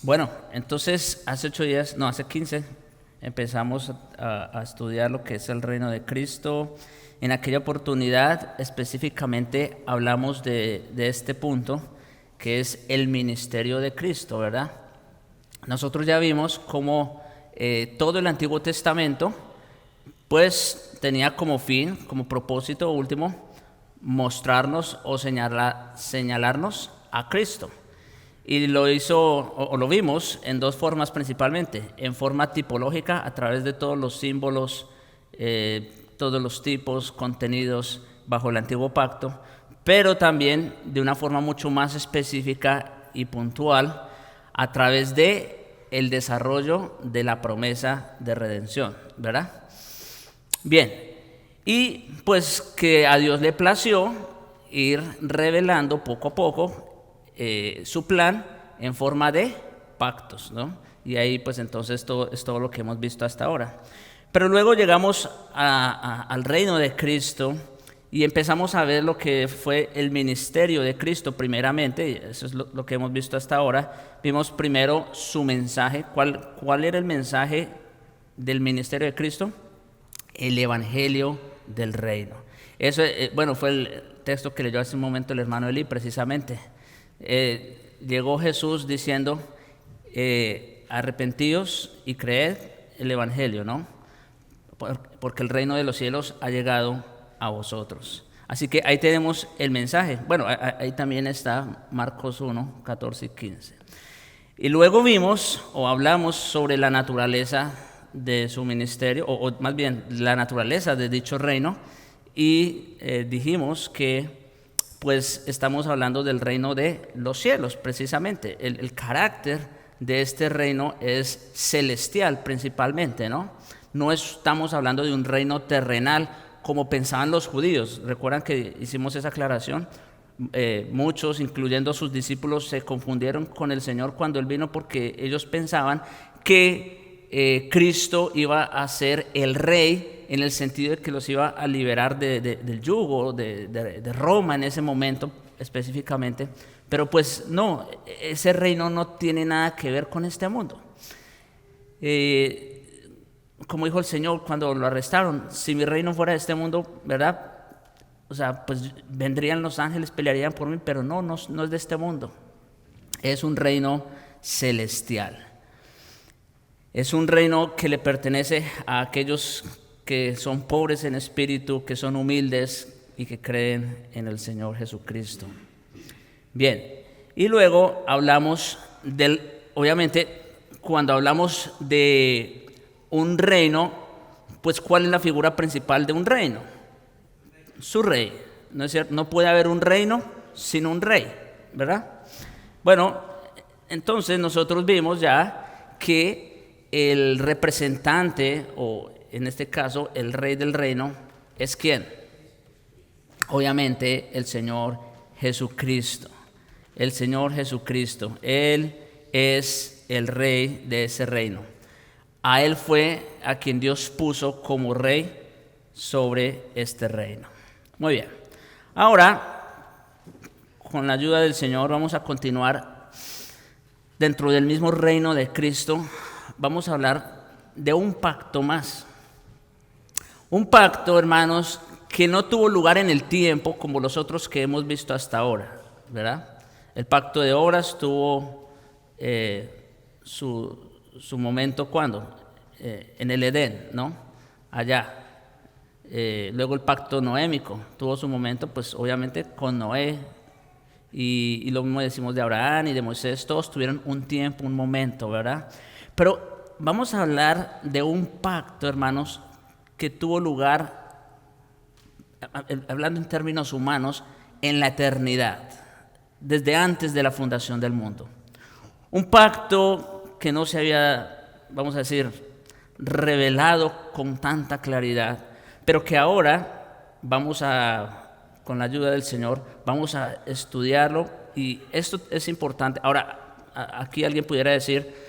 Bueno, entonces hace 8 días, no, hace 15, empezamos a estudiar lo que es el reino de Cristo. En aquella oportunidad específicamente hablamos de este punto, que es el ministerio de Cristo, ¿verdad? Nosotros ya vimos cómo todo el Antiguo Testamento pues tenía como fin, como propósito último, mostrarnos o señalarnos a Cristo. Y lo hizo, o lo vimos en dos formas principalmente: en forma tipológica, a través de todos los símbolos, todos los tipos contenidos bajo el antiguo pacto, pero también de una forma mucho más específica y puntual, a través de el desarrollo de la promesa de redención, ¿verdad? Bien, y pues que a Dios le plació ir revelando poco a poco su plan en forma de pactos, ¿no? Y ahí pues entonces es todo lo que hemos visto hasta ahora. Pero luego llegamos al reino de Cristo y empezamos a ver lo que fue el ministerio de Cristo primeramente, y eso es lo que hemos visto hasta ahora. Vimos primero su mensaje. ¿Cuál era el mensaje del ministerio de Cristo? El evangelio del reino. Eso, bueno, fue el texto que leyó hace un momento el hermano Eli precisamente. Llegó Jesús diciendo, arrepentíos y creed el evangelio, ¿no? Porque el reino de los cielos ha llegado a vosotros. Así que ahí tenemos el mensaje. Bueno, ahí también está Marcos 1, 14 y 15. Y luego vimos o hablamos sobre la naturaleza de su ministerio, o más bien la naturaleza de dicho reino, y dijimos que pues estamos hablando del reino de los cielos precisamente. El carácter de este reino es celestial principalmente, ¿no? No estamos hablando de un reino terrenal como pensaban los judíos. Recuerdan que hicimos esa aclaración. Muchos, incluyendo sus discípulos, se confundieron con el Señor cuando Él vino, porque ellos pensaban que Cristo iba a ser el rey, en el sentido de que los iba a liberar del yugo de Roma en ese momento específicamente. Pero pues no, ese reino no tiene nada que ver con este mundo. Como dijo el Señor cuando lo arrestaron: si mi reino fuera de este mundo, ¿verdad? O sea, pues vendrían los ángeles, pelearían por mí, pero no es de este mundo. Es un reino celestial. Es un reino que le pertenece a aquellos que son pobres en espíritu, que son humildes y que creen en el Señor Jesucristo. Bien, y luego hablamos obviamente, cuando hablamos de un reino, pues ¿cuál es la figura principal de un reino? Su rey, ¿no es cierto? No puede haber un reino sin un rey, ¿verdad? Bueno, entonces nosotros vimos ya que el representante, o en este caso el rey del reino, ¿es quién? Obviamente el Señor Jesucristo. El Señor Jesucristo, Él es el rey de ese reino. A Él fue a quien Dios puso como rey sobre este reino. Muy bien. Ahora, con la ayuda del Señor, vamos a continuar dentro del mismo reino de Cristo. Vamos a hablar de un pacto más. Un pacto, hermanos, que no tuvo lugar en el tiempo como los otros que hemos visto hasta ahora, ¿verdad? El pacto de obras tuvo su momento, ¿cuándo? En el Edén, ¿no? Allá. Luego el pacto noémico tuvo su momento, pues obviamente con Noé, y lo mismo decimos de Abraham y de Moisés. Todos tuvieron un tiempo, un momento, ¿verdad? Pero vamos a hablar de un pacto, hermanos, que tuvo lugar, hablando en términos humanos, en la eternidad, desde antes de la fundación del mundo. Un pacto que no se había, vamos a decir, revelado con tanta claridad, pero que ahora con la ayuda del Señor, vamos a estudiarlo. Y esto es importante. Ahora, aquí alguien pudiera decir,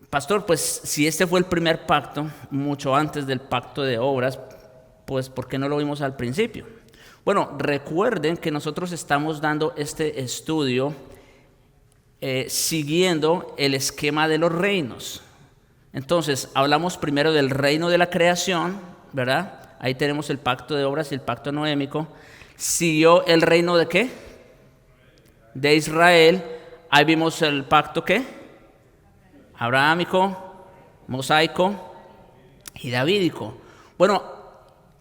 pastor, pues si este fue el primer pacto, mucho antes del pacto de obras, pues ¿por qué no lo vimos al principio? Bueno, recuerden que nosotros estamos dando este estudio siguiendo el esquema de los reinos. Entonces, hablamos primero del reino de la creación, ¿verdad? Ahí tenemos el pacto de obras y el pacto noémico. Siguió el reino de ¿qué? De Israel. Ahí vimos el pacto ¿qué? Abrahámico, mosaico y davídico. Bueno,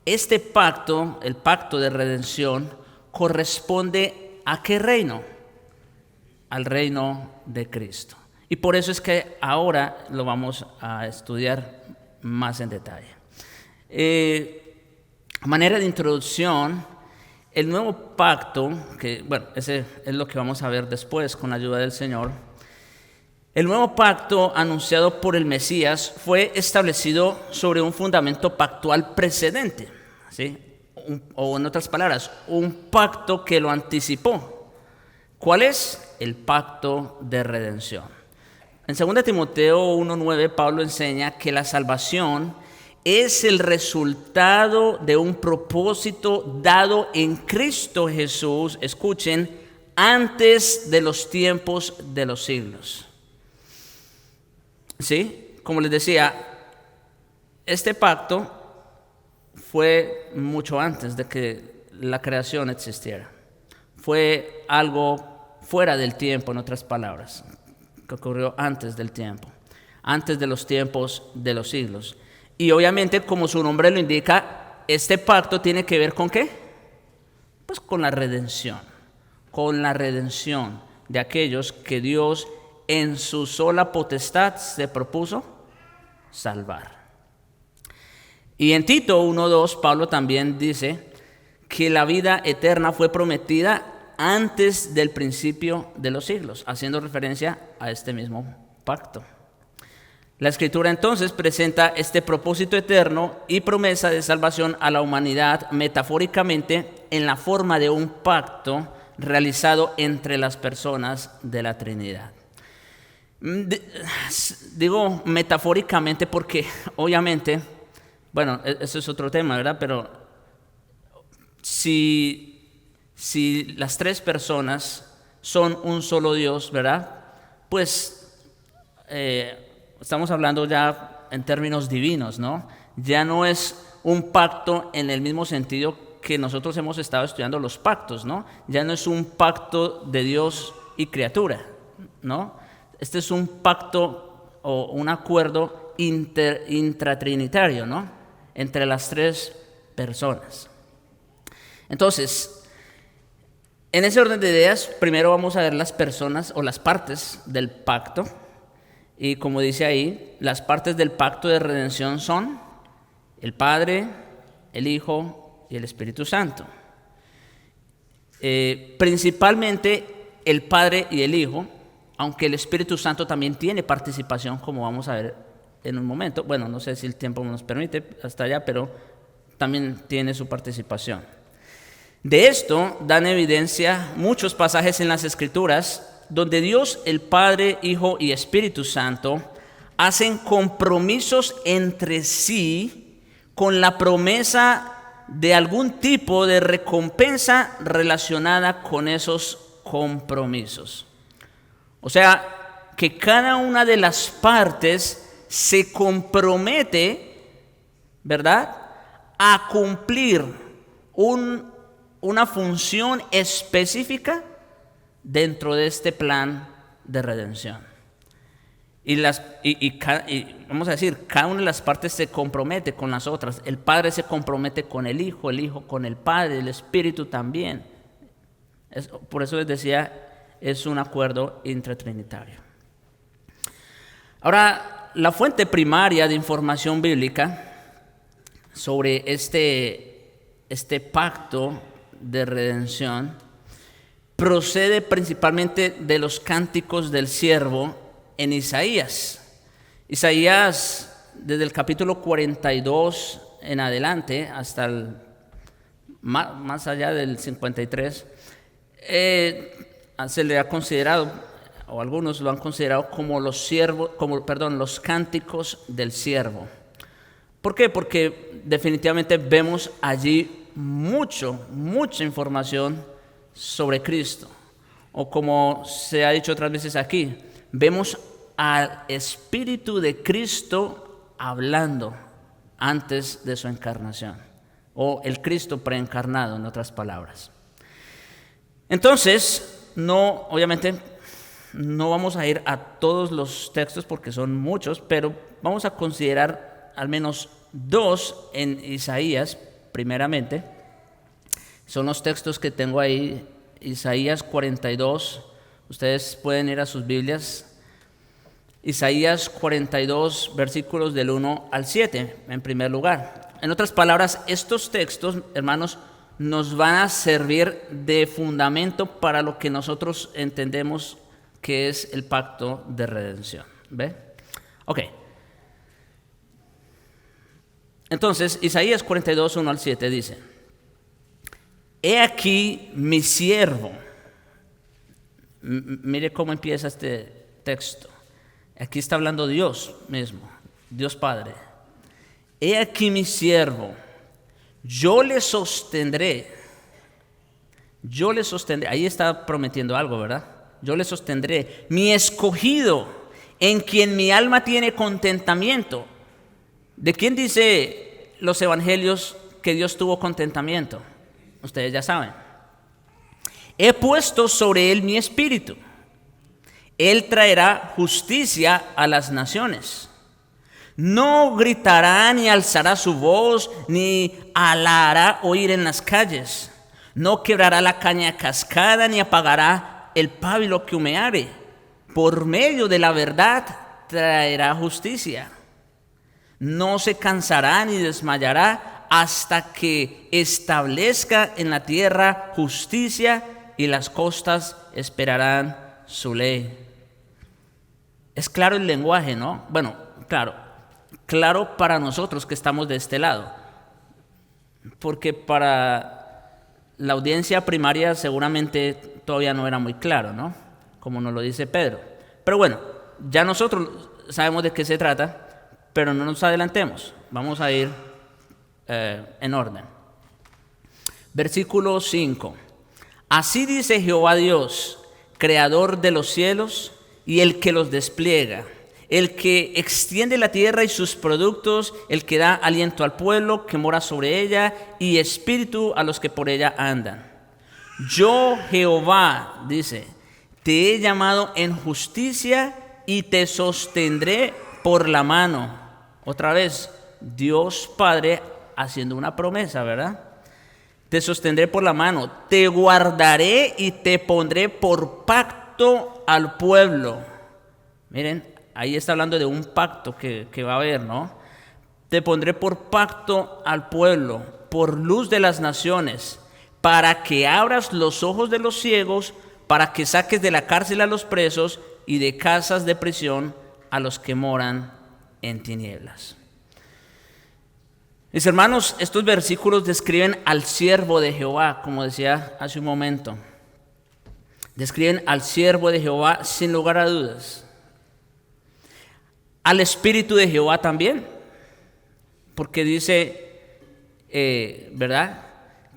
este pacto, el pacto de redención, corresponde ¿a qué reino? Al reino de Cristo. Y por eso es que ahora lo vamos a estudiar más en detalle. A manera de introducción, el nuevo pacto, que bueno, ese es lo que vamos a ver después con la ayuda del Señor. El nuevo pacto anunciado por el Mesías fue establecido sobre un fundamento pactual precedente, ¿sí? O en otras palabras, un pacto que lo anticipó. ¿Cuál es? El pacto de redención. En 2 Timoteo 1:9, Pablo enseña que la salvación es el resultado de un propósito dado en Cristo Jesús, escuchen, antes de los tiempos de los siglos. ¿Sí? Como les decía, este pacto fue mucho antes de que la creación existiera. Fue algo fuera del tiempo, en otras palabras, que ocurrió antes del tiempo, antes de los tiempos de los siglos. Y obviamente, como su nombre lo indica, este pacto tiene que ver ¿con qué? Pues con la redención de aquellos que Dios en su sola potestad se propuso salvar. Y en Tito 1:2, Pablo también dice que la vida eterna fue prometida antes del principio de los siglos, haciendo referencia a este mismo pacto. La Escritura entonces presenta este propósito eterno y promesa de salvación a la humanidad metafóricamente en la forma de un pacto realizado entre las personas de la Trinidad. Digo metafóricamente porque obviamente, bueno, eso es otro tema, ¿verdad? Pero si las tres personas son un solo Dios, ¿verdad? Pues estamos hablando ya en términos divinos, ¿no? Ya no es un pacto en el mismo sentido que nosotros hemos estado estudiando los pactos, ¿no? Ya no es un pacto de Dios y criatura, ¿no? Este es un pacto o un acuerdo intratrinitario, ¿no? Entre las tres personas. Entonces, en ese orden de ideas, primero vamos a ver las personas o las partes del pacto. Y como dice ahí, las partes del pacto de redención son el Padre, el Hijo y el Espíritu Santo. Principalmente el Padre y el Hijo, aunque el Espíritu Santo también tiene participación, como vamos a ver en un momento. Bueno, no sé si el tiempo nos permite hasta allá, pero también tiene su participación. De esto dan evidencia muchos pasajes en las Escrituras donde Dios, el Padre, Hijo y Espíritu Santo hacen compromisos entre sí con la promesa de algún tipo de recompensa relacionada con esos compromisos. O sea, que cada una de las partes se compromete, ¿verdad?, a cumplir una función específica dentro de este plan de redención. Y vamos a decir, cada una de las partes se compromete con las otras. El Padre se compromete con el Hijo con el Padre, el Espíritu también. Por eso les decía, es un acuerdo intratrinitario. Ahora, la fuente primaria de información bíblica sobre este pacto de redención procede principalmente de los cánticos del siervo en Isaías. Isaías, desde el capítulo 42 en adelante, hasta más allá del 53, se le ha considerado, o algunos lo han considerado como los cánticos del siervo. ¿Por qué? Porque definitivamente vemos allí mucha información sobre Cristo. o como se ha dicho otras veces aquí, vemos al Espíritu de Cristo hablando antes de su encarnación, o el Cristo preencarnado, en otras palabras. Entonces, obviamente no vamos a ir a todos los textos porque son muchos, pero vamos a considerar al menos dos en Isaías, primeramente. Son los textos que tengo ahí, Isaías 42, ustedes pueden ir a sus Biblias. Isaías 42, versículos del 1 al 7, en primer lugar. En otras palabras, estos textos, hermanos, nos van a servir de fundamento para lo que nosotros entendemos que es el pacto de redención. ¿Ve? Ok. Entonces, Isaías 42, 1 al 7 dice: He aquí mi siervo. Mire cómo empieza este texto. Aquí está hablando Dios mismo, Dios Padre. He aquí mi siervo, yo le sostendré. Yo le sostendré. Ahí está prometiendo algo, ¿verdad? Yo le sostendré. Mi escogido, en quien mi alma tiene contentamiento. ¿De quién dice los evangelios que Dios tuvo contentamiento? Ustedes ya saben. He puesto sobre él mi espíritu. Él traerá justicia a las naciones. No gritará ni alzará su voz, ni la hará oír en las calles. No quebrará la caña cascada, ni apagará el pábilo que humeare. Por medio de la verdad traerá justicia. No se cansará ni desmayará hasta que establezca en la tierra justicia, y las costas esperarán su ley. Es claro el lenguaje, ¿no? Bueno, claro para nosotros que estamos de este lado, porque para la audiencia primaria seguramente todavía no era muy claro, ¿no? Como nos lo dice Pedro. Pero bueno, ya nosotros sabemos de qué se trata, pero no nos adelantemos. Vamos a ir en orden. Versículo 5. Así dice Jehová Dios, creador de los cielos y el que los despliega, el que extiende la tierra y sus productos, el que da aliento al pueblo que mora sobre ella y espíritu a los que por ella andan. Yo, Jehová, dice, te he llamado en justicia y te sostendré por la mano. Otra vez, Dios Padre haciendo una promesa, ¿verdad? Te sostendré por la mano, te guardaré y te pondré por pacto al pueblo. Miren, ahí está hablando de un pacto que va a haber, ¿no? Te pondré por pacto al pueblo, por luz de las naciones, para que abras los ojos de los ciegos, para que saques de la cárcel a los presos y de casas de prisión a los que moran en tinieblas. Mis hermanos, estos versículos describen al siervo de Jehová, como decía hace un momento. Describen al siervo de Jehová sin lugar a dudas. Al Espíritu de Jehová también, porque dice, ¿verdad?,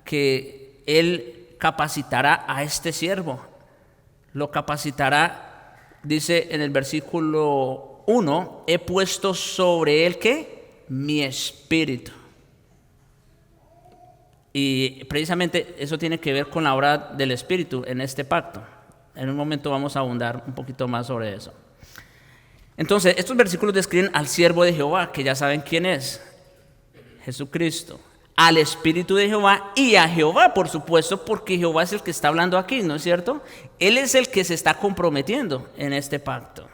que Él capacitará a este siervo. Lo capacitará, dice en el versículo 1, he puesto sobre él, ¿qué? Mi espíritu. Y precisamente eso tiene que ver con la obra del Espíritu en este pacto. En un momento vamos a ahondar un poquito más sobre eso. Entonces, estos versículos describen al siervo de Jehová, que ya saben quién es, Jesucristo, al Espíritu de Jehová y a Jehová, por supuesto, porque Jehová es el que está hablando aquí, ¿no es cierto? Él es el que se está comprometiendo en este pacto.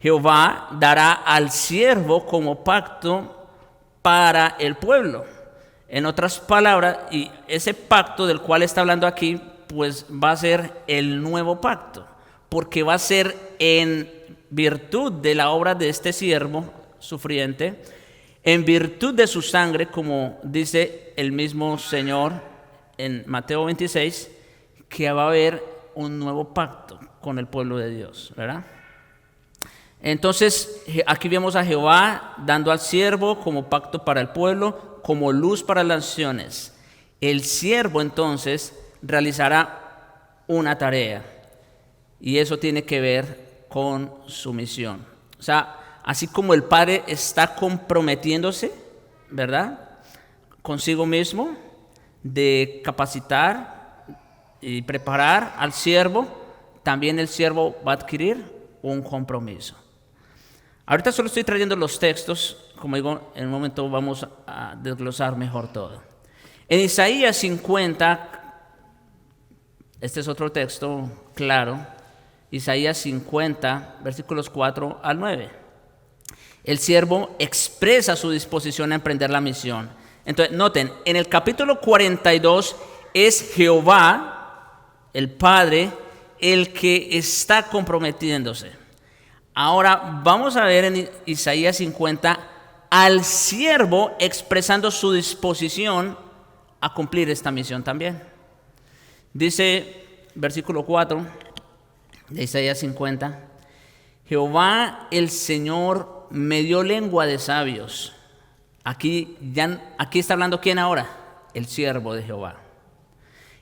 Jehová dará al siervo como pacto para el pueblo. En otras palabras, y ese pacto del cual está hablando aquí, pues va a ser el nuevo pacto, porque va a ser en virtud de la obra de este siervo sufriente, en virtud de su sangre, como dice el mismo Señor en Mateo 26, que va a haber un nuevo pacto con el pueblo de Dios, ¿verdad? Entonces, aquí vemos a Jehová dando al siervo como pacto para el pueblo, como luz para las naciones. El siervo entonces realizará una tarea. Y eso tiene que ver con su misión. O sea, así como el Padre está comprometiéndose, ¿verdad?, consigo mismo, de capacitar y preparar al siervo, también el siervo va a adquirir un compromiso. Ahorita solo estoy trayendo los textos, como digo, en un momento vamos a desglosar mejor todo. En Isaías 50, este es otro texto claro, Isaías 50, versículos 4 al 9. El siervo expresa su disposición a emprender la misión. Entonces, noten, en el capítulo 42 es Jehová, el Padre, el que está comprometiéndose. Ahora vamos a ver en Isaías 50 al siervo expresando su disposición a cumplir esta misión también. Dice, versículo 4 de Isaías 50, Jehová el Señor me dio lengua de sabios. Aquí está hablando ¿quién ahora? El siervo de Jehová.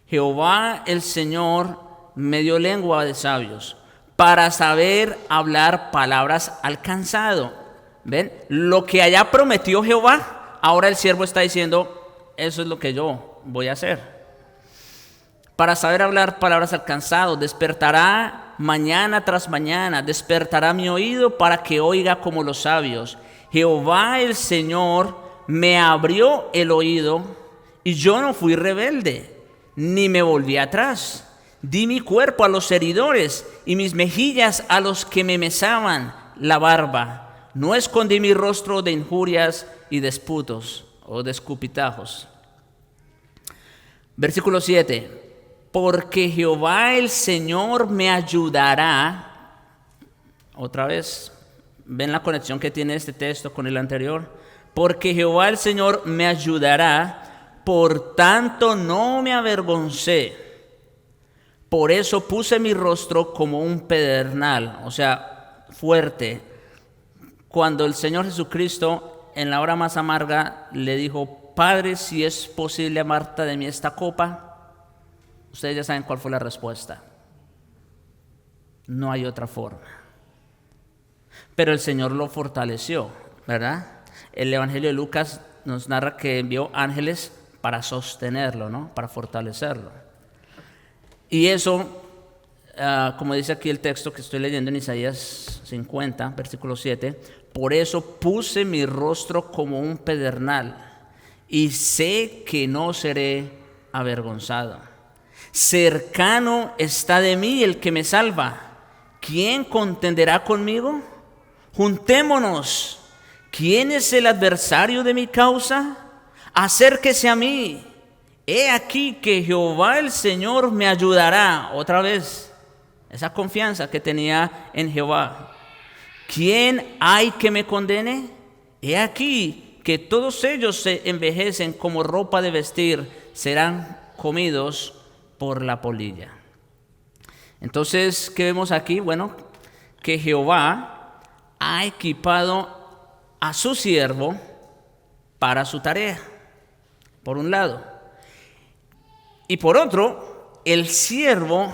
Jehová el Señor me dio lengua de sabios para saber hablar palabras al cansado. ¿Ven? Lo que allá prometió Jehová, ahora el siervo está diciendo, eso es lo que yo voy a hacer. Para saber hablar palabras al cansado, despertará mañana tras mañana, despertará mi oído para que oiga como los sabios. Jehová el Señor me abrió el oído y yo no fui rebelde, ni me volví atrás. Di mi cuerpo a los heridores y mis mejillas a los que me mesaban la barba. No escondí mi rostro de injurias y disputos o de escupitajos. Versículo 7. Porque Jehová el Señor me ayudará. Otra vez, ven la conexión que tiene este texto con el anterior. Porque Jehová el Señor me ayudará, por tanto no me avergoncé. Por eso puse mi rostro como un pedernal, o sea, fuerte. Cuando el Señor Jesucristo en la hora más amarga le dijo, Padre, si es posible aparta de mí esta copa. Ustedes ya saben cuál fue la respuesta. No hay otra forma. Pero el Señor lo fortaleció, ¿verdad? El Evangelio de Lucas nos narra que envió ángeles para sostenerlo, ¿no? Para fortalecerlo. Y eso, como dice aquí el texto que estoy leyendo en Isaías 50, versículo 7, por eso puse mi rostro como un pedernal y sé que no seré avergonzado. Cercano está de mí el que me salva. ¿Quién contenderá conmigo? Juntémonos. ¿Quién es el adversario de mi causa? Acérquese a mí. He aquí que Jehová el Señor me ayudará. Otra vez, esa confianza que tenía en Jehová. ¿Quién hay que me condene? He aquí que todos ellos se envejecen como ropa de vestir, serán comidos por la polilla. Entonces, ¿qué vemos aquí? Bueno, que Jehová ha equipado a su siervo para su tarea, por un lado. Y por otro, el siervo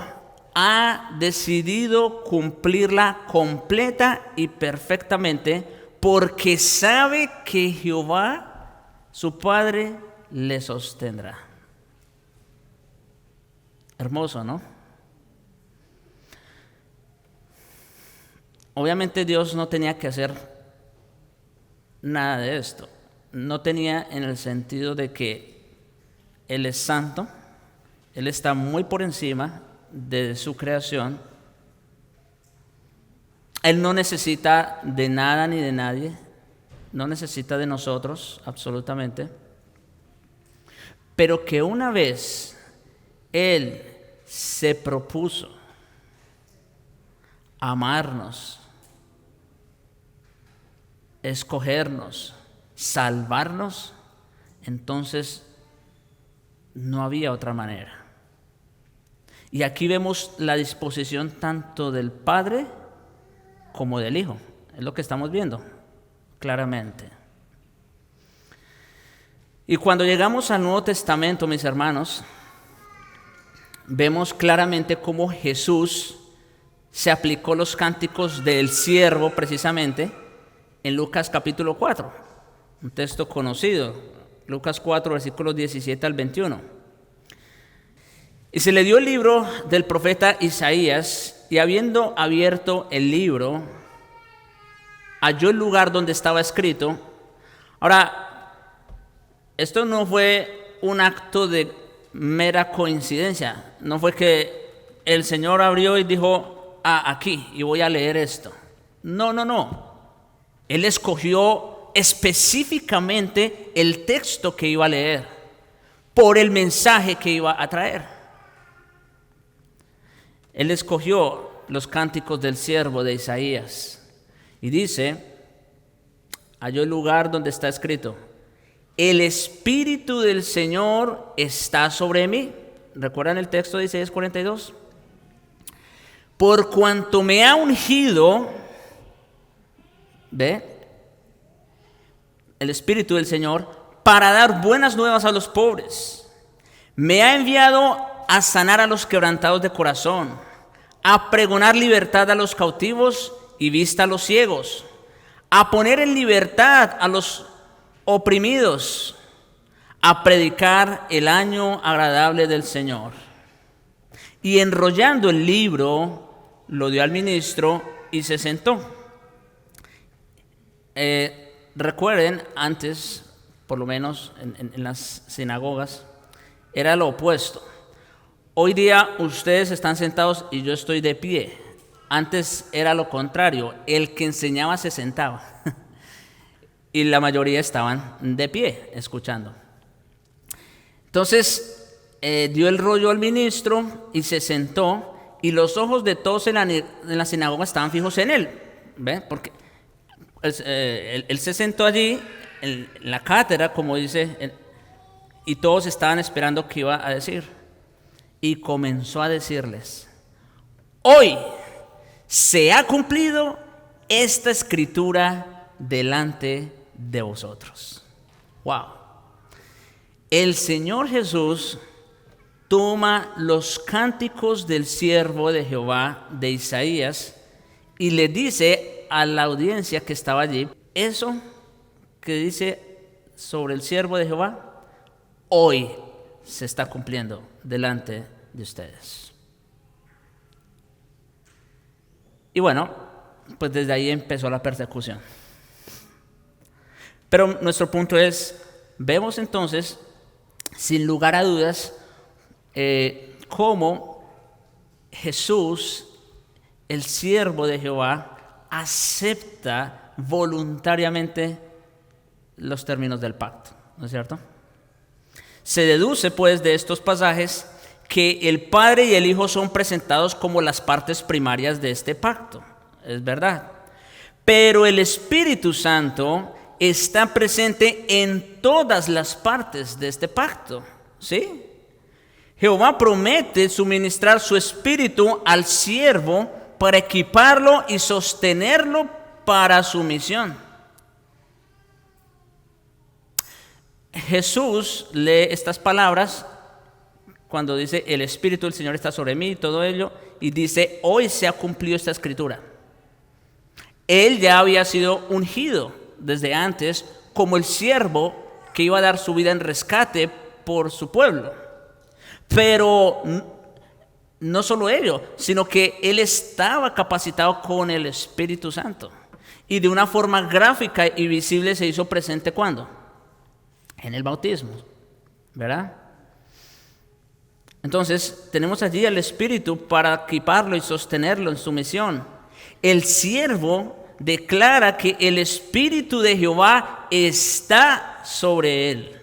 ha decidido cumplirla completa y perfectamente porque sabe que Jehová, su Padre, le sostendrá. Hermoso, ¿no? Obviamente Dios no tenía que hacer nada de esto. No tenía en el sentido de que Él es santo, Él está muy por encima de su creación. Él no necesita de nada ni de nadie, no necesita de nosotros absolutamente. Pero que una vez Él se propuso amarnos, escogernos, salvarnos, entonces no había otra manera. Y aquí vemos la disposición tanto del Padre como del Hijo. Es lo que estamos viendo claramente. Y cuando llegamos al Nuevo Testamento, mis hermanos, vemos claramente cómo Jesús se aplicó los cánticos del siervo precisamente en Lucas capítulo 4, un texto conocido, Lucas 4, versículos 17 al 21. Y se le dio el libro del profeta Isaías, y habiendo abierto el libro, halló el lugar donde estaba escrito. Ahora, esto no fue un acto de mera coincidencia, no fue que el Señor abrió y dijo, aquí, y voy a leer esto. No. Él escogió específicamente el texto que iba a leer, por el mensaje que iba a traer. Él escogió los cánticos del siervo de Isaías y dice, halló el lugar donde está escrito, el Espíritu del Señor está sobre mí. ¿Recuerdan el texto de Isaías 42? Por cuanto me ha ungido, ¿ve? El Espíritu del Señor, para dar buenas nuevas a los pobres. Me ha enviado a sanar a los quebrantados de corazón, a pregonar libertad a los cautivos y vista a los ciegos, a poner en libertad a los oprimidos, a predicar el año agradable del Señor. Y enrollando el libro, lo dio al ministro y se sentó. Recuerden, antes, por lo menos en las sinagogas, era lo opuesto. Hoy día ustedes están sentados y yo estoy de pie. Antes era lo contrario, el que enseñaba se sentaba y la mayoría estaban de pie escuchando. Entonces dio el rollo al ministro y se sentó, y los ojos de todos en la sinagoga estaban fijos en él. ¿Ve? Porque él se sentó allí en la cátedra, como dice, y todos estaban esperando qué iba a decir. Y comenzó a decirles, hoy se ha cumplido esta escritura delante de vosotros. Wow. El Señor Jesús toma los cánticos del siervo de Jehová de Isaías y le dice a la audiencia que estaba allí, eso que dice sobre el siervo de Jehová, hoy se está cumpliendo delante de ustedes. Y bueno, pues desde ahí empezó la persecución. Pero nuestro punto es, vemos entonces, sin lugar a dudas, cómo Jesús, el siervo de Jehová, acepta voluntariamente los términos del pacto, ¿no es cierto? Se deduce pues de estos pasajes que el Padre y el Hijo son presentados como las partes primarias de este pacto, es verdad. Pero el Espíritu Santo está presente en todas las partes de este pacto, ¿sí? Jehová promete suministrar su Espíritu al siervo para equiparlo y sostenerlo para su misión. Jesús lee estas palabras cuando dice, el Espíritu del Señor está sobre mí y todo ello, y dice, hoy se ha cumplido esta escritura. Él ya había sido ungido desde antes como el siervo que iba a dar su vida en rescate por su pueblo. Pero no solo ello, sino que él estaba capacitado con el Espíritu Santo. Y de una forma gráfica y visible se hizo presente, ¿cuándo? En el bautismo, ¿verdad? Entonces, tenemos allí al Espíritu para equiparlo y sostenerlo en su misión. El siervo declara que el Espíritu de Jehová está sobre él.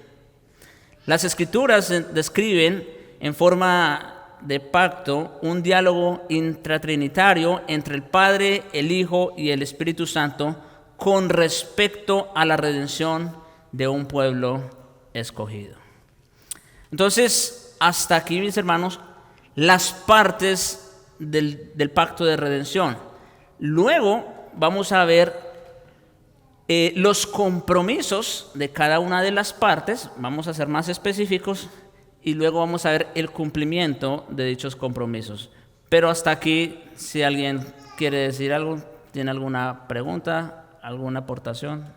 Las Escrituras describen en forma de pacto un diálogo intratrinitario entre el Padre, el Hijo y el Espíritu Santo con respecto a la redención de un pueblo escogido. Entonces, hasta aquí, mis hermanos, las partes del pacto de redención. Luego vamos a ver los compromisos de cada una de las partes. Vamos a ser más específicos y luego vamos a ver el cumplimiento de dichos compromisos. Pero hasta aquí, si alguien quiere decir algo, tiene alguna pregunta, alguna aportación.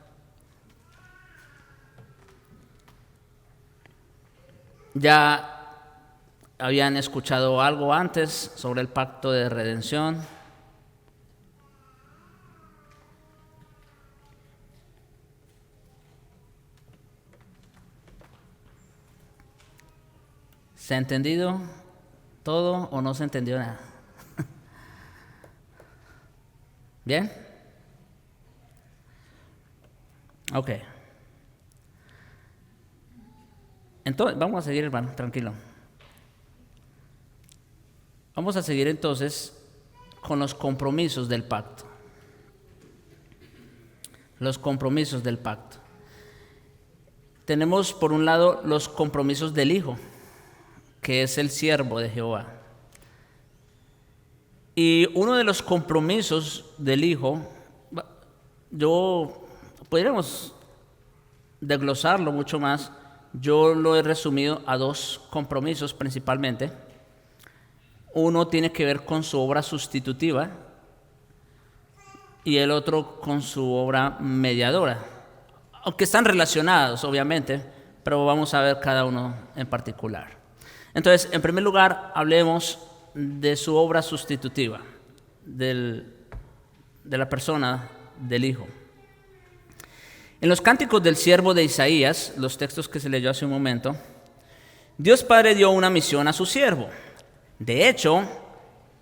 Ya habían escuchado algo antes sobre el pacto de redención. ¿Se ha entendido todo o no se entendió nada? ¿Bien? Ok. Entonces, vamos a seguir, hermano, tranquilo. Vamos a seguir entonces con los compromisos del pacto. Los compromisos del pacto. Tenemos por un lado los compromisos del Hijo, que es el siervo de Jehová. Y uno de los compromisos del Hijo, podríamos desglosarlo mucho más. Yo lo he resumido a dos compromisos principalmente. Uno tiene que ver con su obra sustitutiva y el otro con su obra mediadora. Aunque están relacionados, obviamente, pero vamos a ver cada uno en particular. Entonces, en primer lugar, hablemos de su obra sustitutiva, de la persona del Hijo. En los cánticos del siervo de Isaías, los textos que se leyó hace un momento, Dios Padre dio una misión a su siervo. De hecho,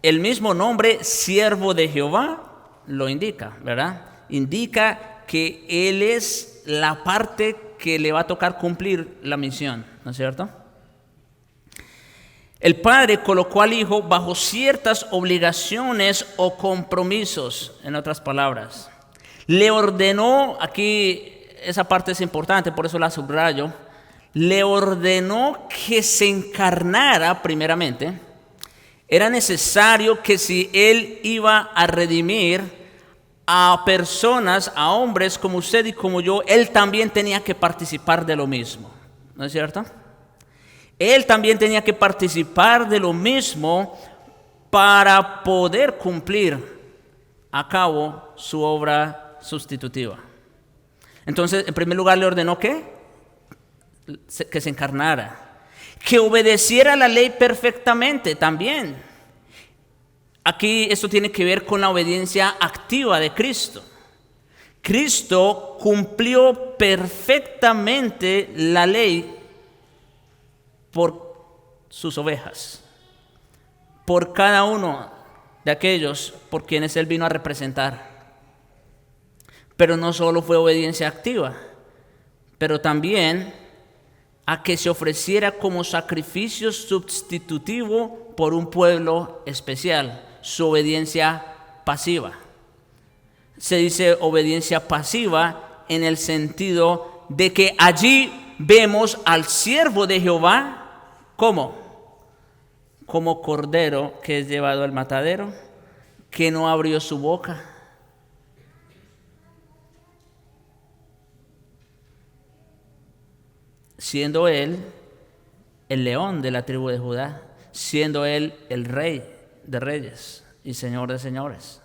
el mismo nombre, siervo de Jehová, lo indica, ¿verdad? Indica que Él es la parte que le va a tocar cumplir la misión, ¿no es cierto? El Padre colocó al Hijo bajo ciertas obligaciones o compromisos, en otras palabras. Le ordenó, aquí esa parte es importante, por eso la subrayo, le ordenó que se encarnara primeramente. Era necesario que si Él iba a redimir a personas, a hombres como usted y como yo, Él también tenía que participar de lo mismo, ¿no es cierto? Él también tenía que participar de lo mismo para poder cumplir a cabo su obra sustitutiva. Entonces, en primer lugar, le ordenó que se encarnara, que obedeciera la ley perfectamente también. Aquí esto tiene que ver con la obediencia activa de Cristo. Cristo cumplió perfectamente la ley por sus ovejas, por cada uno de aquellos por quienes Él vino a representar. Pero no solo fue obediencia activa, pero también a que se ofreciera como sacrificio sustitutivo por un pueblo especial, su obediencia pasiva. Se dice obediencia pasiva en el sentido de que allí vemos al siervo de Jehová, ¿cómo? Como cordero que es llevado al matadero, que no abrió su boca. Siendo Él el león de la tribu de Judá, siendo Él el rey de reyes y señor de señores.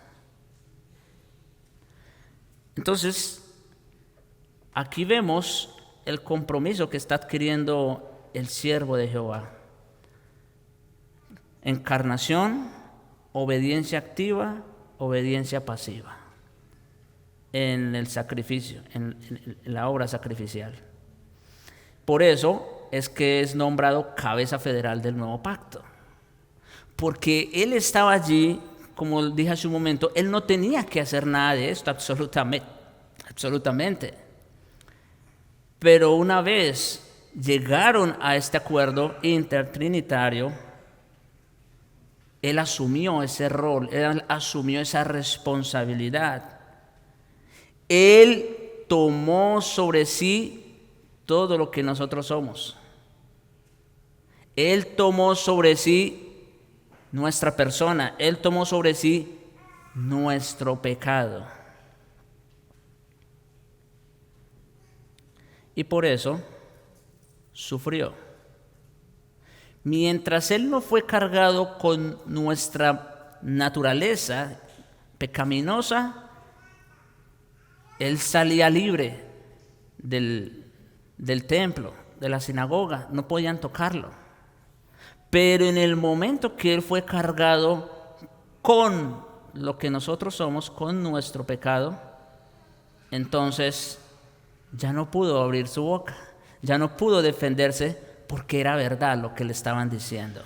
Entonces, aquí vemos el compromiso que está adquiriendo el siervo de Jehová. Encarnación, obediencia activa, obediencia pasiva. En el sacrificio, en la obra sacrificial. Por eso es que es nombrado cabeza federal del nuevo pacto. Porque Él estaba allí, como dije hace un momento, Él no tenía que hacer nada de esto, absolutamente. Pero una vez llegaron a este acuerdo intertrinitario, Él asumió ese rol, Él asumió esa responsabilidad. Él tomó sobre sí todo lo que nosotros somos. Él tomó sobre sí nuestra persona, Él tomó sobre sí nuestro pecado. Y por eso sufrió. mientras Él no fue cargado con nuestra naturaleza pecaminosa, Él salía libre del templo, de la sinagoga, no podían tocarlo. Pero en el momento que Él fue cargado con lo que nosotros somos, con nuestro pecado, entonces ya no pudo abrir su boca, ya no pudo defenderse, porque era verdad lo que le estaban diciendo.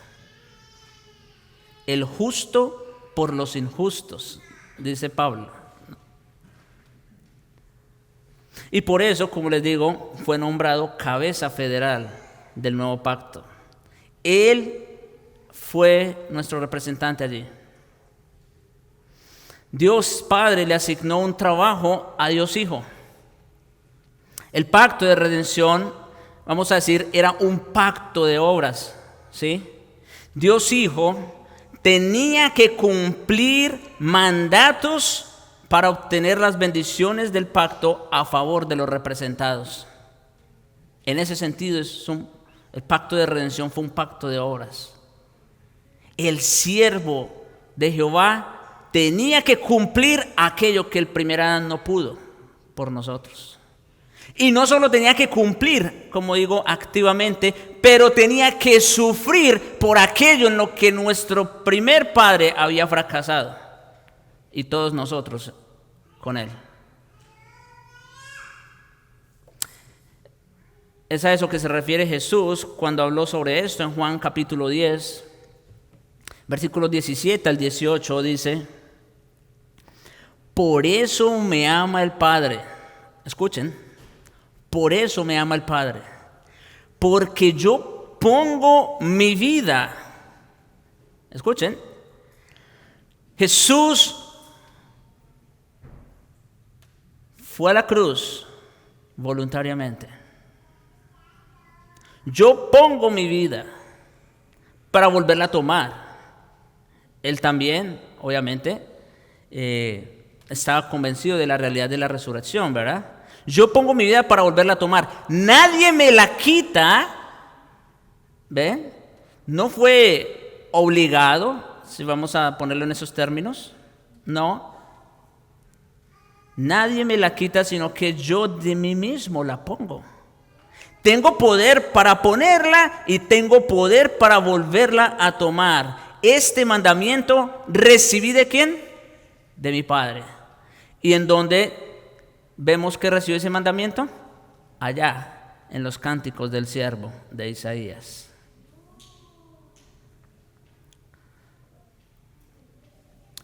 El justo por los injustos, dice Pablo. Y por eso, como les digo, fue nombrado cabeza federal del nuevo pacto. Él fue nuestro representante allí. Dios Padre le asignó un trabajo a Dios Hijo. El pacto de redención, vamos a decir, era un pacto de obras, ¿sí? Dios Hijo tenía que cumplir mandatos para obtener las bendiciones del pacto a favor de los representados. En ese sentido, el pacto de redención fue un pacto de obras. El siervo de Jehová tenía que cumplir aquello que el primer Adán no pudo por nosotros. Y no solo tenía que cumplir, como digo, activamente, pero tenía que sufrir por aquello en lo que nuestro primer padre había fracasado. Y todos nosotros con él. Es a eso que se refiere Jesús cuando habló sobre esto en Juan capítulo 10, versículos 17 al 18, dice: por eso me ama el Padre. Escuchen, por eso me ama el Padre, porque yo pongo mi vida. Escuchen, Jesús fue a la cruz voluntariamente. Yo pongo mi vida para volverla a tomar. Él también, obviamente, estaba convencido de la realidad de la resurrección, ¿verdad? Yo pongo mi vida para volverla a tomar. Nadie me la quita. ¿Ven? No fue obligado, si vamos a ponerlo en esos términos. No. Nadie me la quita, sino que yo de mí mismo la pongo. Tengo poder para ponerla y tengo poder para volverla a tomar. Este mandamiento recibí ¿de quién? De mi Padre. ¿Y en dónde vemos que recibió ese mandamiento? Allá, en los cánticos del siervo de Isaías.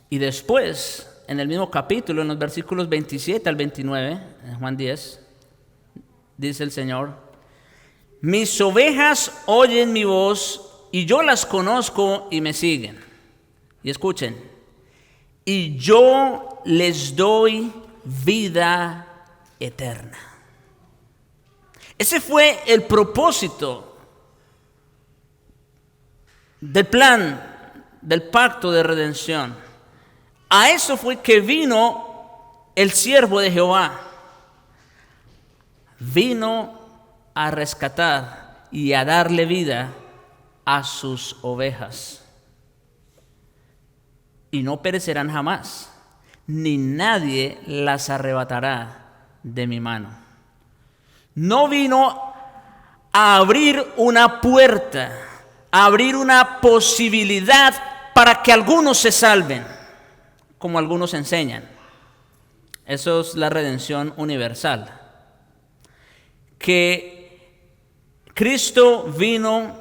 Y después, en el mismo capítulo, en los versículos 27 al 29, en Juan 10, dice el Señor: mis ovejas oyen mi voz y yo las conozco y me siguen. Y escuchen, y yo les doy vida eterna. Ese fue el propósito del plan, del pacto de redención. A eso fue que vino el siervo de Jehová. Vino a rescatar y a darle vida a sus ovejas. Y no perecerán jamás, ni nadie las arrebatará de mi mano. No vino a abrir una puerta, a abrir una posibilidad para que algunos se salven, como algunos enseñan. Eso es la redención universal. Que Cristo vino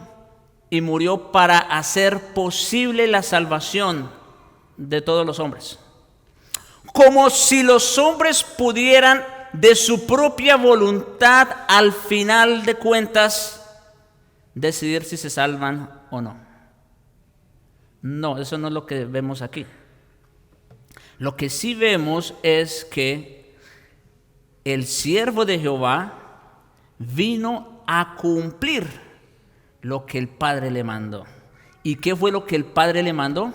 y murió para hacer posible la salvación de todos los hombres. Como si los hombres pudieran de su propia voluntad, al final de cuentas, decidir si se salvan o no. No, eso no es lo que vemos aquí. Lo que sí vemos es que el siervo de Jehová vino a cumplir lo que el Padre le mandó. ¿Y qué fue lo que el Padre le mandó?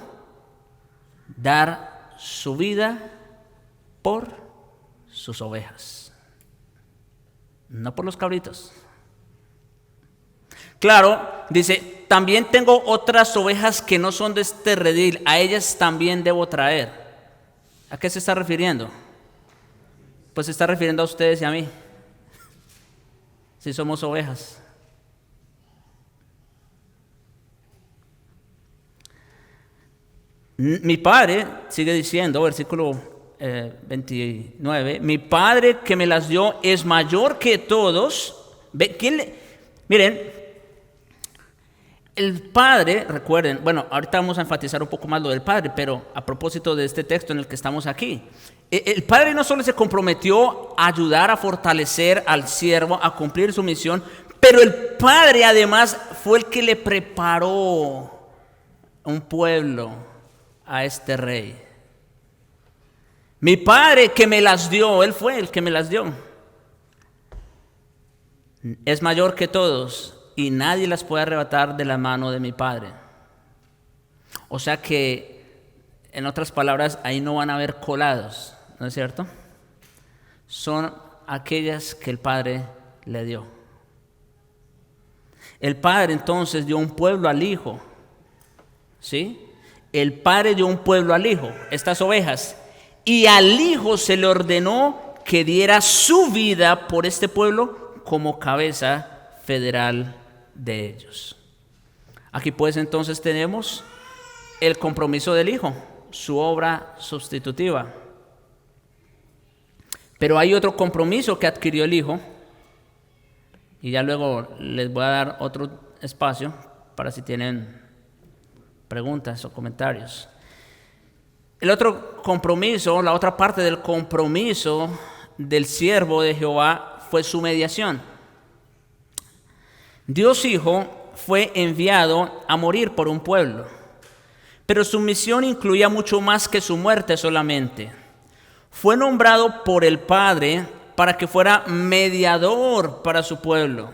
Dar su vida por sus ovejas, no por los cabritos. Claro, dice, también tengo otras ovejas que no son de este redil, a ellas también debo traer. ¿A qué se está refiriendo? Pues se está refiriendo a ustedes y a mí, si somos ovejas. Mi padre, sigue diciendo, versículo 29, mi padre que me las dio es mayor que todos. Miren, el padre, recuerden, bueno, ahorita vamos a enfatizar un poco más lo del padre, pero a propósito de este texto en el que estamos aquí, el padre no solo se comprometió a ayudar a fortalecer al siervo, a cumplir su misión, pero el padre además fue el que le preparó un pueblo a este rey. Mi padre que me las dio, él fue el que me las dio. Es mayor que todos y nadie las puede arrebatar de la mano de mi padre. O sea que, en otras palabras, ahí no van a haber colados, ¿no es cierto? Son aquellas que el padre le dio. El padre entonces dio un pueblo al hijo, ¿sí? El padre dio un pueblo al hijo, estas ovejas, y al hijo se le ordenó que diera su vida por este pueblo como cabeza federal de ellos. Aquí pues entonces tenemos el compromiso del hijo, su obra sustitutiva. Pero hay otro compromiso que adquirió el hijo, y ya luego les voy a dar otro espacio para si tienen preguntas o comentarios. El otro compromiso, la otra parte del compromiso del siervo de Jehová fue su mediación. Dios Hijo fue enviado a morir por un pueblo, pero su misión incluía mucho más que su muerte solamente. Fue nombrado por el Padre para que fuera mediador para su pueblo,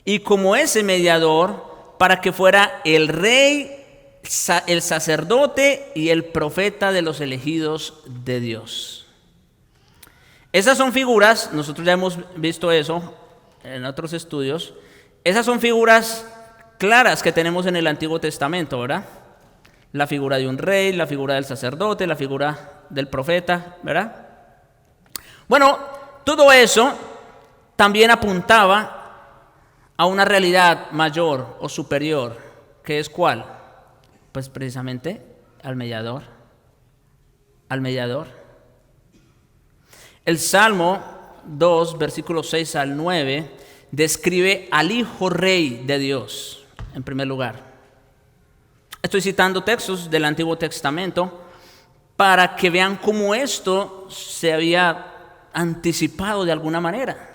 y como ese mediador, para que fuera el rey, el sacerdote y el profeta de los elegidos de Dios. Esas son figuras, nosotros ya hemos visto eso en otros estudios, esas son figuras claras que tenemos en el Antiguo Testamento, ¿verdad? La figura de un rey, la figura del sacerdote, la figura del profeta, ¿verdad? Bueno, todo eso también apuntaba a una realidad mayor o superior, que es ¿cuál? Pues precisamente al mediador. Al mediador. El Salmo 2, versículos 6 al 9, describe al Hijo Rey de Dios, en primer lugar. Estoy citando textos del Antiguo Testamento para que vean cómo esto se había anticipado de alguna manera.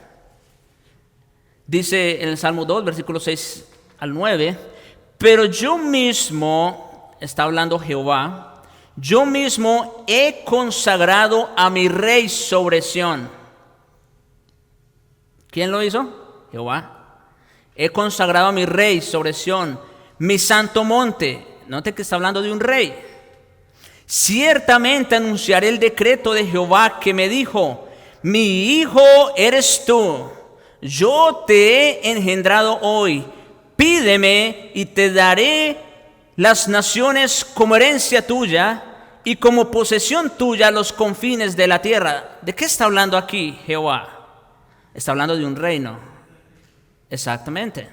Dice en el Salmo 2, versículos 6 al 9, pero yo mismo, está hablando Jehová, yo mismo he consagrado a mi rey sobre Sión. ¿Quién lo hizo? Jehová. He consagrado a mi rey sobre Sión, mi santo monte. Note que está hablando de un rey. Ciertamente anunciaré el decreto de Jehová que me dijo, mi hijo eres tú, yo te he engendrado hoy. Pídeme y te daré las naciones como herencia tuya y como posesión tuya los confines de la tierra. ¿De qué está hablando aquí Jehová? Está hablando de un reino. Exactamente.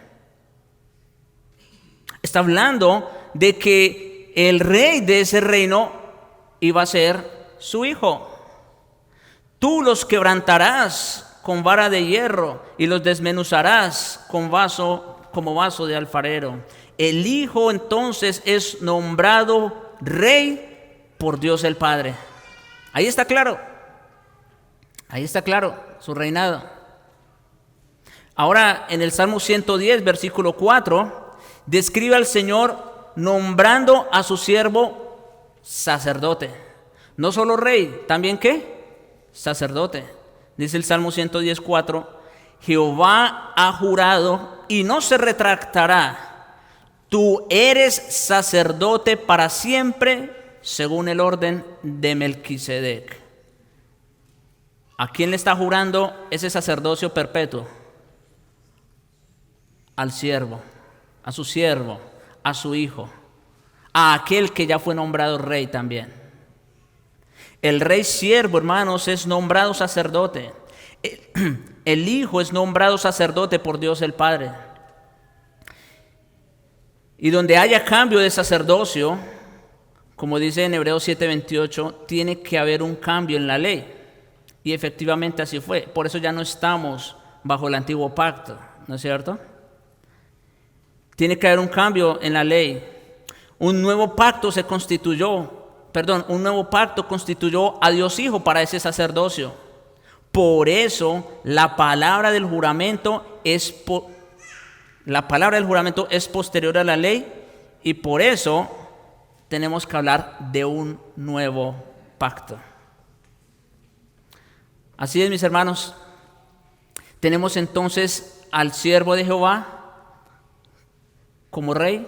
Está hablando de que el rey de ese reino iba a ser su hijo. Tú los quebrantarás con vara de hierro y los desmenuzarás como vaso de alfarero. El Hijo entonces es nombrado Rey por Dios el Padre. Ahí está claro su reinado. Ahora en el Salmo 110, versículo 4, describe al Señor nombrando a su siervo sacerdote. No solo rey, también ¿qué? Sacerdote. Dice el Salmo 110, 4, Jehová ha jurado y no se retractará. Tú eres sacerdote para siempre, según el orden de Melquisedec. ¿A quién le está jurando ese sacerdocio perpetuo? Al siervo. a su siervo, a su hijo, a aquel que ya fue nombrado rey también. El rey siervo, hermanos, es nombrado sacerdote. El hijo es nombrado sacerdote por Dios el Padre. Y donde haya cambio de sacerdocio, como dice en Hebreos 7:28, tiene que haber un cambio en la ley. Y efectivamente así fue. Por eso ya no estamos bajo el antiguo pacto, ¿no es cierto? Tiene que haber un cambio en la ley. Un nuevo pacto constituyó a Dios Hijo para ese sacerdocio. Por eso la palabra del juramento es posterior a la ley, y por eso tenemos que hablar de un nuevo pacto. Así es, mis hermanos. Tenemos entonces al siervo de Jehová como rey.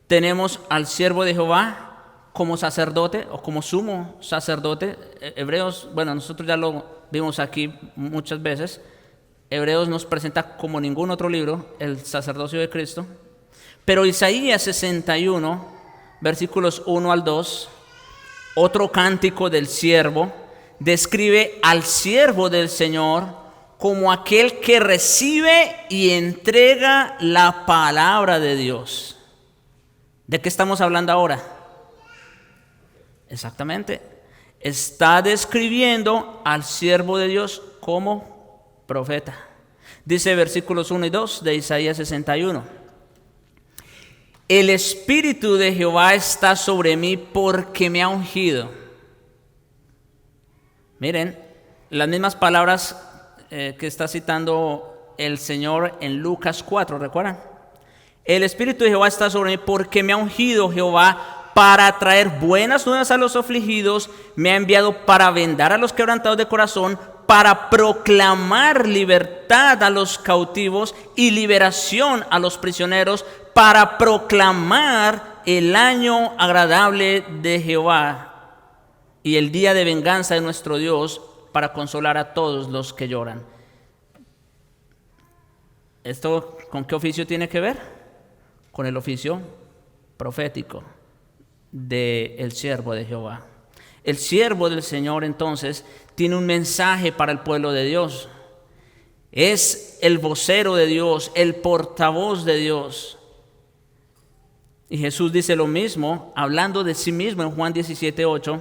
Tenemos al siervo de Jehová como sacerdote o como sumo sacerdote. Hebreos, nosotros ya lo vimos aquí muchas veces. Hebreos nos presenta como ningún otro libro el sacerdocio de Cristo. Pero Isaías 61, versículos 1 al 2, otro cántico del siervo, describe al siervo del Señor como aquel que recibe y entrega la palabra de Dios. ¿De qué estamos hablando ahora? Exactamente. Está describiendo al siervo de Dios como profeta. Dice versículos 1 y 2 de Isaías 61. El Espíritu de Jehová está sobre mí porque me ha ungido. Miren, las mismas palabras que está citando el Señor en Lucas 4, ¿recuerdan? El Espíritu de Jehová está sobre mí porque me ha ungido Jehová para traer buenas nuevas a los afligidos, me ha enviado para vendar a los quebrantados de corazón, para proclamar libertad a los cautivos y liberación a los prisioneros, para proclamar el año agradable de Jehová y el día de venganza de nuestro Dios, para consolar a todos los que lloran. ¿Esto con qué oficio tiene que ver? Con el oficio profético del siervo de Jehová. El siervo del Señor entonces tiene un mensaje para el pueblo de Dios. Es el vocero de Dios, el portavoz de Dios. Y Jesús dice lo mismo, hablando de sí mismo en Juan 17:8.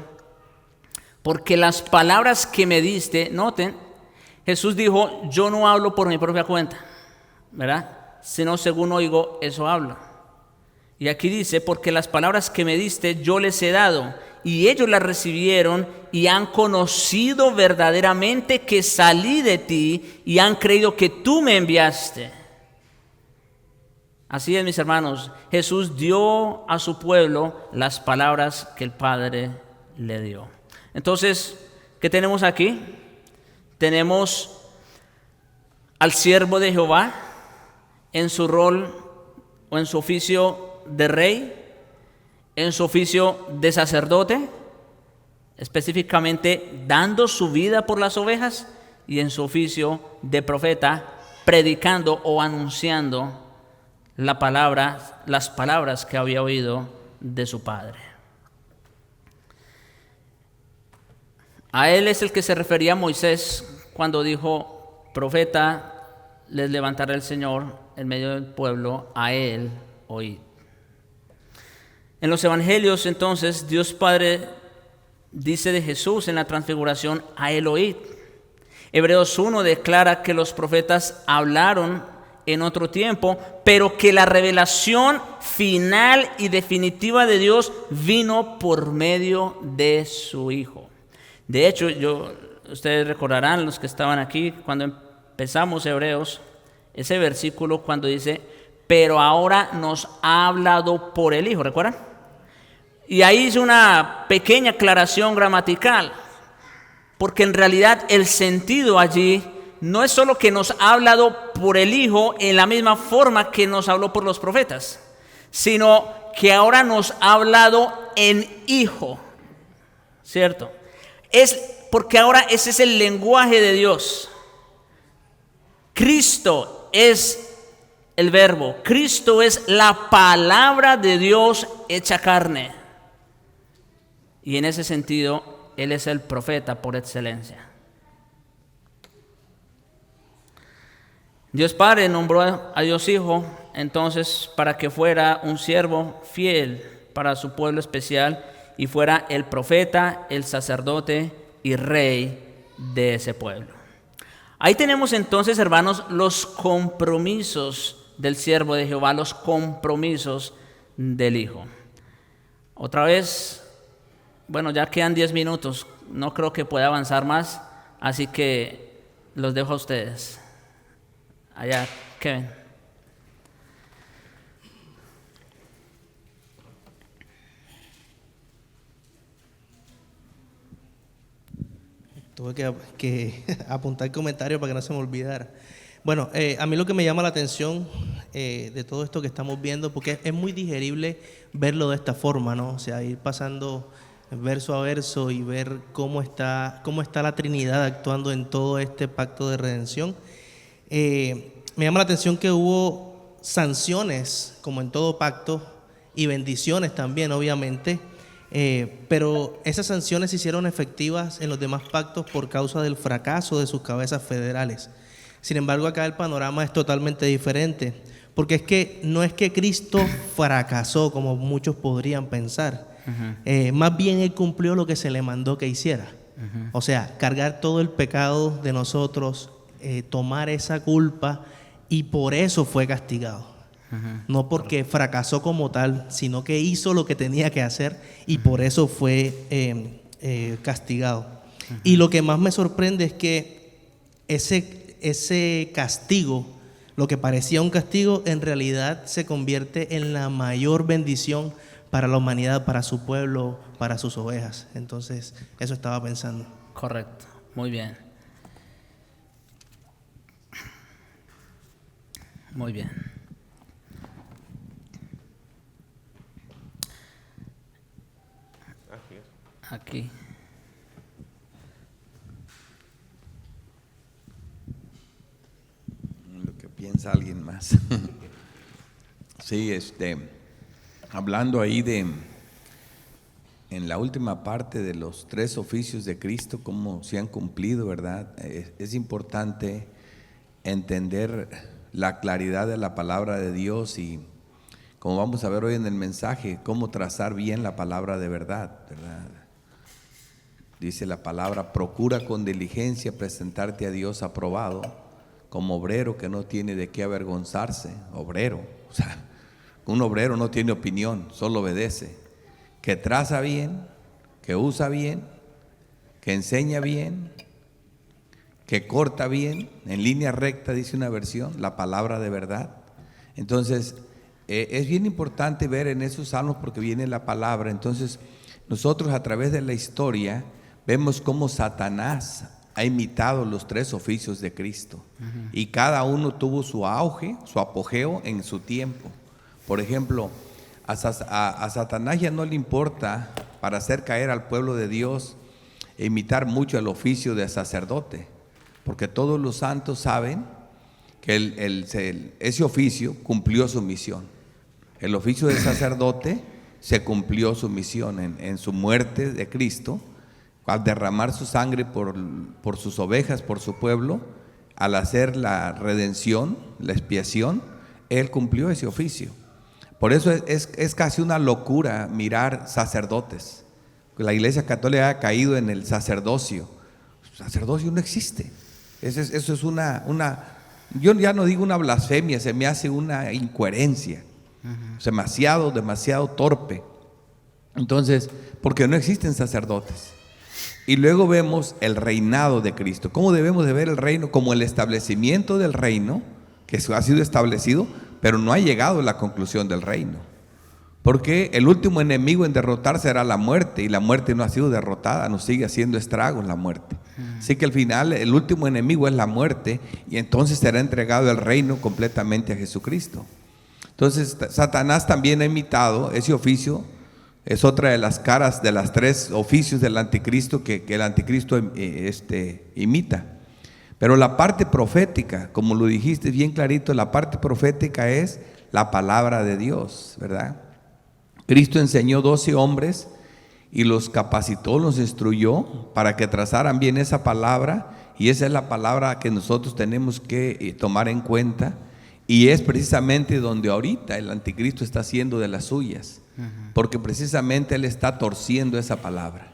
Porque las palabras que me diste, noten, Jesús dijo, yo no hablo por mi propia cuenta, ¿verdad? Sino según oigo, eso hablo. Y aquí dice, porque las palabras que me diste yo les he dado, y ellos las recibieron y han conocido verdaderamente que salí de ti y han creído que tú me enviaste. Así es, mis hermanos, Jesús dio a su pueblo las palabras que el Padre le dio. Entonces, ¿qué tenemos aquí? Tenemos al siervo de Jehová en su rol o en su oficio de rey, en su oficio de sacerdote, específicamente dando su vida por las ovejas, y en su oficio de profeta, predicando o anunciando las palabras que había oído de su Padre. A él es el que se refería Moisés cuando dijo, profeta les levantará el Señor en medio del pueblo, a él oíd. En los evangelios entonces Dios Padre dice de Jesús en la transfiguración, a él oíd. Hebreos 1 declara que los profetas hablaron en otro tiempo, pero que la revelación final y definitiva de Dios vino por medio de su Hijo. De hecho, ustedes recordarán, los que estaban aquí, cuando empezamos Hebreos, ese versículo cuando dice, pero ahora nos ha hablado por el Hijo, ¿recuerdan? Y ahí hice una pequeña aclaración gramatical, porque en realidad el sentido allí no es solo que nos ha hablado por el Hijo en la misma forma que nos habló por los profetas, sino que ahora nos ha hablado en Hijo, ¿cierto? Es porque ahora ese es el lenguaje de Dios. Cristo es el verbo. Cristo es la palabra de Dios hecha carne. Y en ese sentido, Él es el profeta por excelencia. Dios Padre nombró a Dios Hijo entonces para que fuera un siervo fiel para su pueblo especial y fuera el profeta, el sacerdote y rey de ese pueblo. Ahí tenemos entonces, hermanos, los compromisos del siervo de Jehová, los compromisos del Hijo. Otra vez, bueno, ya quedan 10 minutos, no creo que pueda avanzar más, así que los dejo a ustedes. Allá, Kevin. Tuve que apuntar comentarios para que no se me olvidara. Bueno, a mí lo que me llama la atención de todo esto que estamos viendo, porque es muy digerible verlo de esta forma, ¿no? O sea, ir pasando verso a verso y ver cómo está la Trinidad actuando en todo este pacto de redención. Me llama la atención que hubo sanciones, como en todo pacto, y bendiciones también, obviamente, pero esas sanciones se hicieron efectivas en los demás pactos por causa del fracaso de sus cabezas federales. Sin embargo, acá el panorama es totalmente diferente, porque no es que Cristo fracasó, como muchos podrían pensar. Más bien Él cumplió lo que se le mandó que hiciera. O sea, cargar todo el pecado de nosotros, tomar esa culpa, y por eso fue castigado. No porque fracasó como tal, sino que hizo lo que tenía que hacer y por eso fue castigado. Y lo que más me sorprende es que ese castigo, lo que parecía un castigo, en realidad se convierte en la mayor bendición para la humanidad, para su pueblo, para sus ovejas. Entonces, eso estaba pensando. Correcto, muy bien. Muy bien. Aquí. Lo que piensa alguien más. Sí, hablando ahí en la última parte de los 3 oficios de Cristo, cómo se han cumplido, ¿verdad? Es importante entender la claridad de la palabra de Dios y, como vamos a ver hoy en el mensaje, cómo trazar bien la palabra de verdad, ¿verdad? Dice la palabra: procura con diligencia presentarte a Dios aprobado, como obrero que no tiene de qué avergonzarse. Obrero, o sea, un obrero no tiene opinión, solo obedece. Que traza bien, que usa bien, que enseña bien, que corta bien, en línea recta, dice una versión, la palabra de verdad. Entonces, es bien importante ver en esos salmos porque viene la palabra. Entonces, nosotros a través de la historia vemos cómo Satanás ha imitado los 3 oficios de Cristo. Y cada uno tuvo su auge, su apogeo en su tiempo. Por ejemplo, a Satanás ya no le importa, para hacer caer al pueblo de Dios, imitar mucho el oficio de sacerdote, porque todos los santos saben que ese oficio cumplió su misión. El oficio de sacerdote se cumplió su misión en su muerte de Cristo, al derramar su sangre por sus ovejas, por su pueblo. Al hacer la redención, la expiación, Él cumplió ese oficio. Por eso es casi una locura mirar sacerdotes. La Iglesia Católica ha caído en el sacerdocio. El sacerdocio no existe. Eso es yo ya no digo una blasfemia, se me hace una incoherencia. Demasiado torpe. Entonces, porque no existen sacerdotes. Y luego vemos el reinado de Cristo. ¿Cómo debemos de ver el reino? Como el establecimiento del reino, que ha sido establecido, pero no ha llegado a la conclusión del reino. Porque el último enemigo en derrotar será la muerte, y la muerte no ha sido derrotada, nos sigue haciendo estragos la muerte. Así que al final el último enemigo es la muerte, y entonces será entregado el reino completamente a Jesucristo. Entonces Satanás también ha imitado ese oficio. Es otra de las caras de las 3 oficios del anticristo que el anticristo imita. Pero la parte profética, como lo dijiste bien clarito, la parte profética es la palabra de Dios, ¿verdad? Cristo enseñó 12 hombres y los capacitó, los instruyó para que trazaran bien esa palabra, y esa es la palabra que nosotros tenemos que tomar en cuenta, y es precisamente donde ahorita el anticristo está haciendo de las suyas, porque precisamente él está torciendo esa palabra.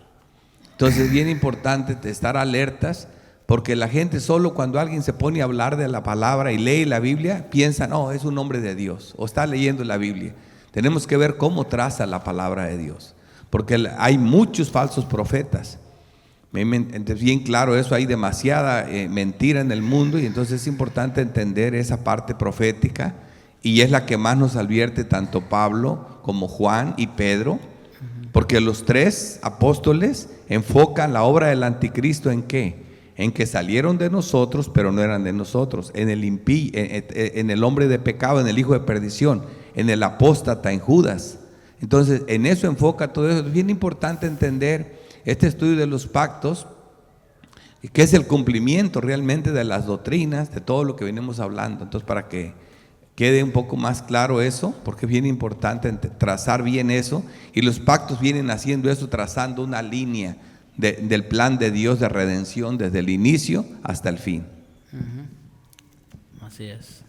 Entonces es bien importante estar alertas, porque la gente solo cuando alguien se pone a hablar de la palabra y lee la Biblia, piensa, no, es un hombre de Dios, o está leyendo la Biblia. Tenemos que ver cómo traza la palabra de Dios, porque hay muchos falsos profetas. Entonces, bien claro eso, hay demasiada mentira en el mundo, y entonces es importante entender esa parte profética, y es la que más nos advierte tanto Pablo como Juan y Pedro, porque los tres apóstoles enfocan la obra del anticristo ¿en qué? En que salieron de nosotros, pero no eran de nosotros, en el hombre de pecado, en el hijo de perdición, en el apóstata, en Judas. Entonces, en eso enfoca todo eso. Es bien importante entender este estudio de los pactos, que es el cumplimiento realmente de las doctrinas, de todo lo que venimos hablando. Entonces, para que quede un poco más claro eso, porque es bien importante trazar bien eso, y los pactos vienen haciendo eso, trazando una línea del plan de Dios de redención desde el inicio hasta el fin. Así es.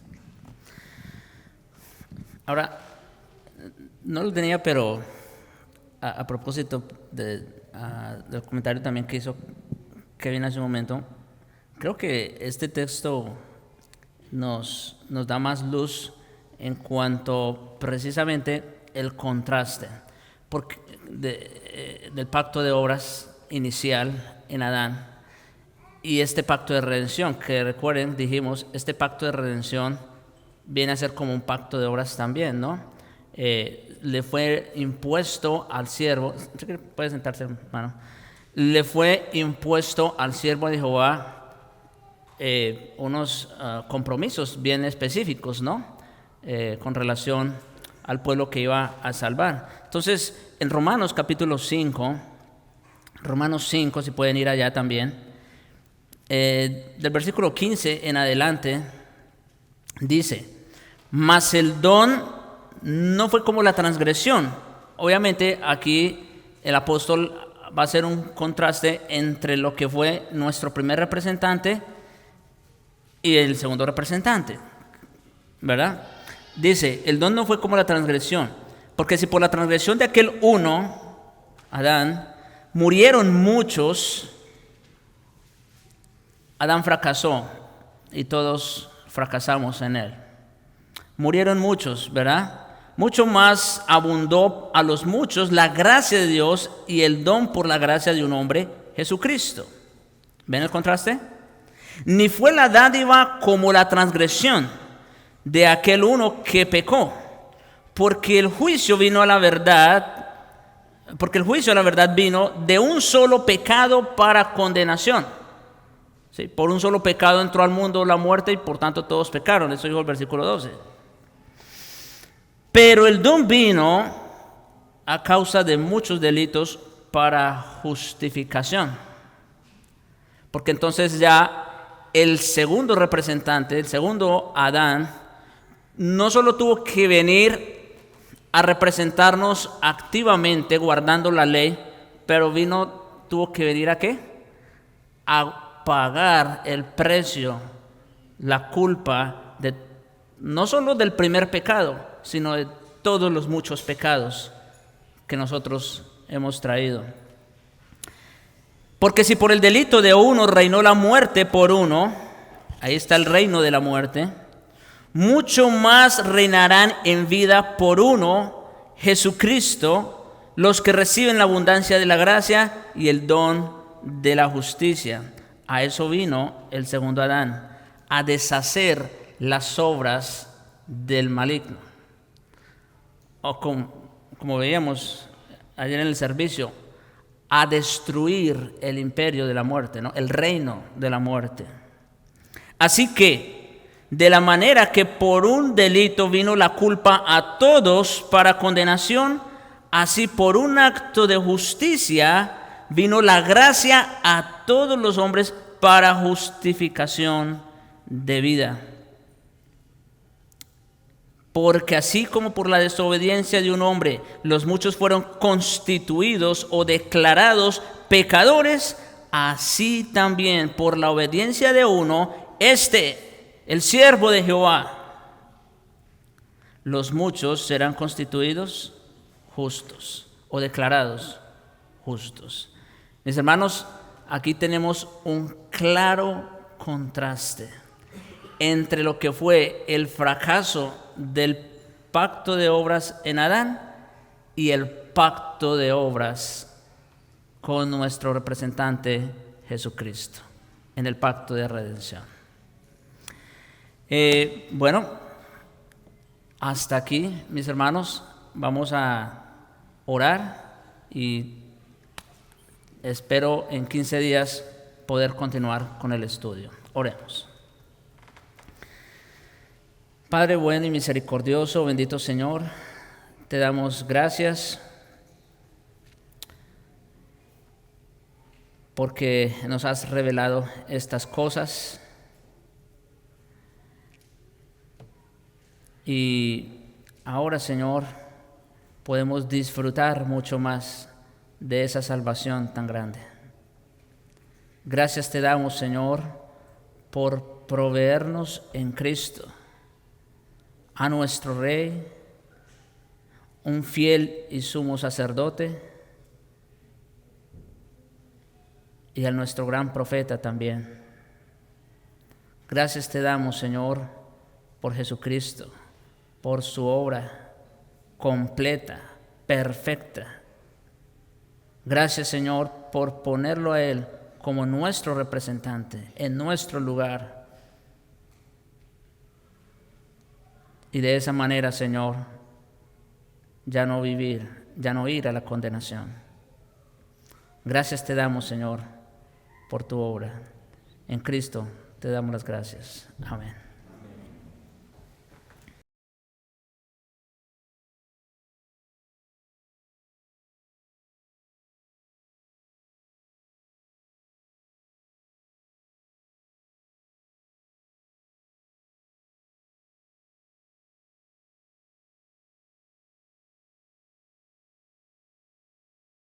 Ahora, no lo tenía, pero a propósito del comentario también que hizo Kevin hace un momento, creo que este texto nos da más luz en cuanto precisamente el contraste del pacto de obras inicial en Adán y este pacto de redención, que recuerden, dijimos, este pacto de redención viene a ser como un pacto de obras también, ¿no? Le fue impuesto al siervo, puede sentarse, hermano, le fue impuesto al siervo de Jehová unos compromisos bien específicos, ¿no? Con relación al pueblo que iba a salvar. Entonces, en Romanos capítulo 5, si pueden ir allá también, del versículo 15 en adelante, dice: mas el don no fue como la transgresión. Obviamente aquí el apóstol va a hacer un contraste entre lo que fue nuestro primer representante y el segundo representante, ¿verdad? Dice, el don no fue como la transgresión, porque si por la transgresión de aquel uno, Adán, murieron muchos, Adán fracasó y todos fracasamos en él. Murieron muchos, ¿verdad? Mucho más abundó a los muchos la gracia de Dios y el don por la gracia de un hombre, Jesucristo. ¿Ven el contraste? Ni fue la dádiva como la transgresión de aquel uno que pecó, porque el juicio a la verdad vino de un solo pecado para condenación. ¿Sí? Por un solo pecado entró al mundo la muerte y por tanto todos pecaron. Eso dijo el versículo 12. Pero el don vino a causa de muchos delitos para justificación. Porque entonces ya el segundo representante, el segundo Adán, no solo tuvo que venir a representarnos activamente guardando la ley, pero tuvo que venir ¿a qué? A pagar el precio, la culpa de no solo del primer pecado, sino de todos los muchos pecados que nosotros hemos traído. Porque si por el delito de uno reinó la muerte por uno, ahí está el reino de la muerte, mucho más reinarán en vida por uno, Jesucristo, los que reciben la abundancia de la gracia y el don de la justicia. A eso vino el segundo Adán, a deshacer las obras del maligno. O como veíamos ayer en el servicio, a destruir el imperio de la muerte, ¿no? El reino de la muerte. Así que, de la manera que por un delito vino la culpa a todos para condenación, así por un acto de justicia vino la gracia a todos los hombres para justificación de vida. Porque así como por la desobediencia de un hombre los muchos fueron constituidos o declarados pecadores, así también por la obediencia de uno, el siervo de Jehová, los muchos serán constituidos justos o declarados justos. Mis hermanos, aquí tenemos un claro contraste entre lo que fue el fracaso del pacto de obras en Adán y el pacto de obras con nuestro representante Jesucristo en el pacto de redención. Bueno, hasta aquí, mis hermanos, vamos a orar y espero en 15 días poder continuar con el estudio. Oremos. Padre bueno y misericordioso, bendito Señor, te damos gracias porque nos has revelado estas cosas y ahora, Señor, podemos disfrutar mucho más de esa salvación tan grande. Gracias te damos, Señor, por proveernos en Cristo a nuestro Rey, un fiel y sumo sacerdote, y a nuestro gran profeta también. Gracias te damos, Señor, por Jesucristo, por su obra completa, perfecta. Gracias, Señor, por ponerlo a Él como nuestro representante, en nuestro lugar. Y de esa manera, Señor, ya no ir a la condenación. Gracias te damos, Señor, por tu obra. En Cristo te damos las gracias. Amén.